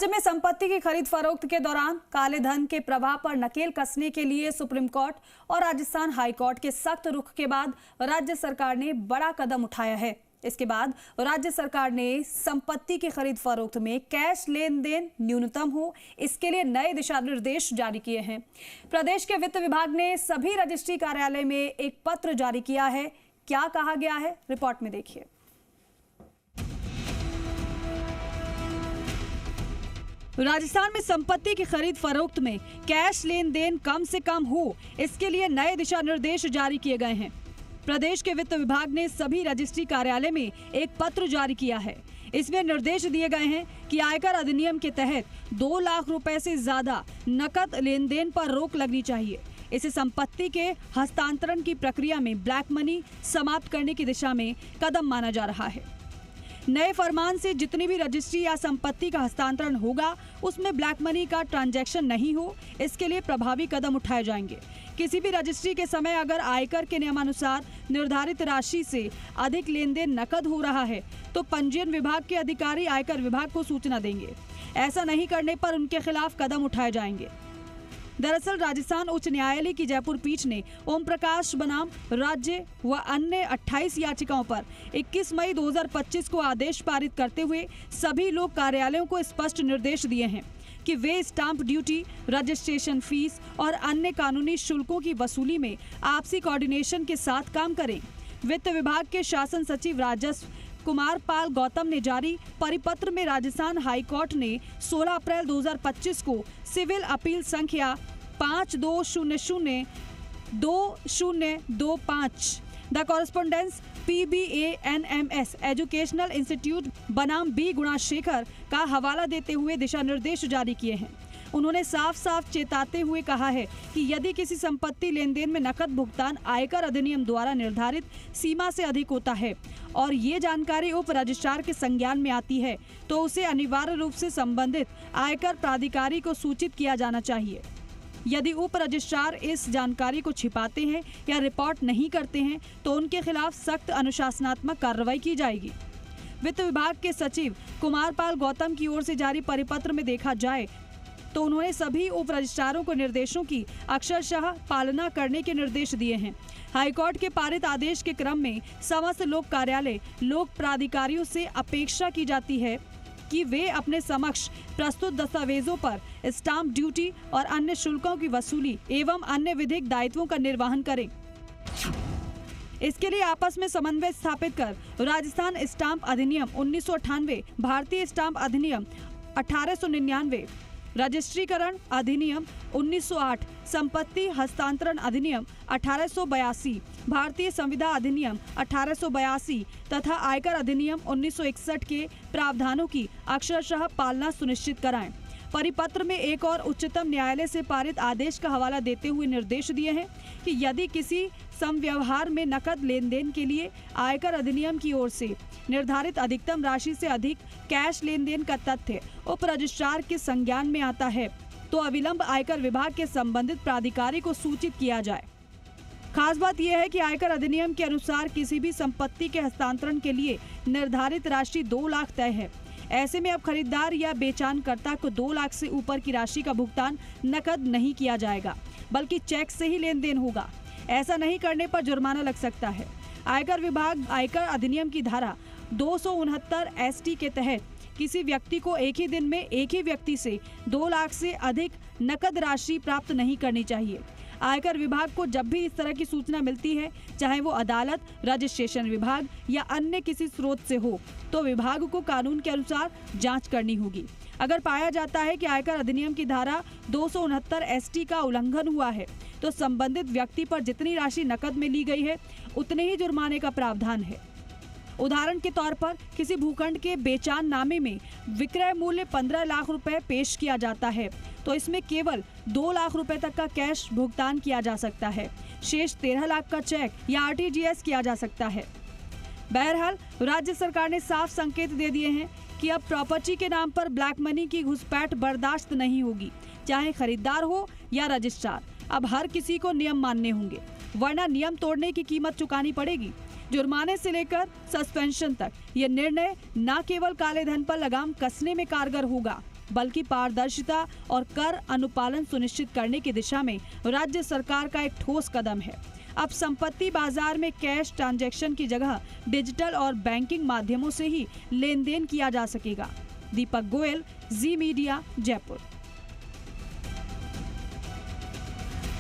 राज्य में संपत्ति की खरीद फरोख्त के दौरान काले धन के प्रवाह पर नकेल कसने के लिए सुप्रीम कोर्ट और राजस्थान हाई कोर्ट के सख्त रुख के बाद राज्य सरकार ने बड़ा कदम उठाया है। इसके बाद राज्य सरकार ने संपत्ति की खरीद फरोख्त में कैश लेन देन न्यूनतम हो, इसके लिए नए दिशा निर्देश जारी किए हैं। प्रदेश के वित्त विभाग ने सभी रजिस्ट्री कार्यालय में एक पत्र जारी किया है। क्या कहा गया है, रिपोर्ट में देखिए। राजस्थान में संपत्ति की खरीद फरोख्त में कैश लेन देन कम से कम हो, इसके लिए नए दिशा निर्देश जारी किए गए हैं। प्रदेश के वित्त विभाग ने सभी रजिस्ट्री कार्यालय में एक पत्र जारी किया है। इसमें निर्देश दिए गए हैं कि आयकर अधिनियम के तहत 2 लाख रुपए से ज्यादा नकद लेन देन पर रोक लगनी चाहिए। इसे संपत्ति के हस्तांतरण की प्रक्रिया में ब्लैक मनी समाप्त करने की दिशा में कदम माना जा रहा है। नए फरमान से जितनी भी रजिस्ट्री या संपत्ति का हस्तांतरण होगा, उसमें ब्लैक मनी का ट्रांजैक्शन नहीं हो, इसके लिए प्रभावी कदम उठाए जाएंगे। किसी भी रजिस्ट्री के समय अगर आयकर के नियमानुसार निर्धारित राशि से अधिक लेन देन नकद हो रहा है, तो पंजीयन विभाग के अधिकारी आयकर विभाग को सूचना देंगे। ऐसा नहीं करने पर उनके खिलाफ कदम उठाए जाएंगे। दरअसल राजस्थान उच्च न्यायालय की जयपुर पीठ ने ओम प्रकाश बनाम राज्य व अन्य 28 याचिकाओं पर 21 मई 2025 को आदेश पारित करते हुए सभी लोक कार्यालयों को स्पष्ट निर्देश दिए हैं कि वे स्टाम्प ड्यूटी, रजिस्ट्रेशन फीस और अन्य कानूनी शुल्कों की वसूली में आपसी कोऑर्डिनेशन के साथ काम करें। वित्त विभाग के शासन सचिव राजस्व कुमार पाल गौतम ने जारी परिपत्र में राजस्थान हाई कोर्ट ने 16 अप्रैल 2025 को सिविल अपील संख्या 52002025 the correspondence PBANMS educational institute बनाम B गुणाशेखर का हवाला देते हुए दिशा निर्देश जारी किए हैं। उन्होंने साफ साफ चेताते हुए कहा है कि यदि किसी संपत्ति लेन देन में नकद भुगतान आयकर अधिनियम द्वारा निर्धारित सीमा से अधिक होता है और ये जानकारी उप रजिस्ट्रार के संज्ञान में आती है, तो उसे अनिवार्य रूप से संबंधित आयकर प्राधिकारी को सूचित किया जाना चाहिए। यदि उप रजिस्ट्रार इस जानकारी को छिपाते हैं या रिपोर्ट नहीं करते हैं, तो उनके खिलाफ सख्त अनुशासनात्मक कार्रवाई की जाएगी। वित्त विभाग के सचिव कुमार पाल गौतम की ओर से जारी परिपत्र में देखा जाए तो उन्होंने सभी उप रजिस्ट्रारों को निर्देशों की अक्षरशः पालना करने के निर्देश दिए हैं। हाईकोर्ट के पारित आदेश के क्रम में समस्त लोक कार्यालय लोक प्राधिकारियों से अपेक्षा की जाती है कि वे अपने समक्ष प्रस्तुत दस्तावेजों पर स्टाम्प ड्यूटी और अन्य शुल्कों की वसूली एवं अन्य विधिक दायित्वों का निर्वहन करें। इसके लिए आपस में समन्वय स्थापित कर राजस्थान स्टाम्प अधिनियम 1998, भारतीय स्टाम्प अधिनियम 1899, रजिस्ट्रीकरण अधिनियम 1908, संपत्ति हस्तांतरण अधिनियम 1882, भारतीय संविदा अधिनियम 1882 तथा आयकर अधिनियम 1961 के प्रावधानों की अक्षरशः पालना सुनिश्चित कराएं। परिपत्र में एक और उच्चतम न्यायालय से पारित आदेश का हवाला देते हुए निर्देश दिए हैं कि यदि किसी समव्यवहार में नकद लेन देन के लिए आयकर अधिनियम की ओर से निर्धारित अधिकतम राशि से अधिक कैश लेन देन का तथ्य उप रजिस्ट्रार के संज्ञान में आता है, तो अविलंब आयकर विभाग के संबंधित प्राधिकारी को सूचित किया जाए। खास बात यह है कि आयकर अधिनियम के अनुसार किसी भी संपत्ति के हस्तांतरण के लिए निर्धारित राशि 2 लाख तय है। ऐसे में अब खरीदार या बेचानकर्ता को 2 लाख से ऊपर की राशि का भुगतान नकद नहीं किया जाएगा, बल्कि चेक से ही लेन देन होगा। ऐसा नहीं करने पर जुर्माना लग सकता है। आयकर विभाग आयकर अधिनियम की धारा 269 ST के तहत किसी व्यक्ति को एक ही दिन में एक ही व्यक्ति से 2 लाख से अधिक नकद राशि प्राप्त नहीं करनी चाहिए। आयकर विभाग को जब भी इस तरह की सूचना मिलती है, चाहे वो अदालत, रजिस्ट्रेशन विभाग या अन्य किसी स्रोत से हो, तो विभाग को कानून के अनुसार जांच करनी होगी। अगर पाया जाता है कि आयकर अधिनियम की धारा 269 ST का उल्लंघन हुआ है, तो संबंधित व्यक्ति पर जितनी राशि नकद में ली गई है, उतने ही जुर्माने का प्रावधान है। उदाहरण के तौर पर किसी भूखंड के बेचान नामे में विक्रय मूल्य 15 लाख रुपए पेश किया जाता है, तो इसमें केवल 2 लाख रुपए तक का कैश भुगतान किया जा सकता है। शेष 13 लाख का चेक या RTGS किया जा सकता है। बहरहाल राज्य सरकार ने साफ संकेत दे दिए हैं कि अब प्रॉपर्टी के नाम पर ब्लैक मनी की घुसपैठ बर्दाश्त नहीं होगी, चाहे खरीदार हो या रजिस्ट्रार। अब हर किसी को नियम मानने होंगे, वरना नियम तोड़ने की कीमत चुकानी पड़ेगी। जुर्माने से लेकर सस्पेंशन तक ये निर्णय न केवल काले धन पर लगाम कसने में कारगर होगा, बल्कि पारदर्शिता और कर अनुपालन सुनिश्चित करने की दिशा में राज्य सरकार का एक ठोस कदम है। अब संपत्ति बाजार में कैश ट्रांजैक्शन की जगह डिजिटल और बैंकिंग माध्यमों से ही लेन देन किया जा सकेगा। दीपक गोयल, जी मीडिया, जयपुर।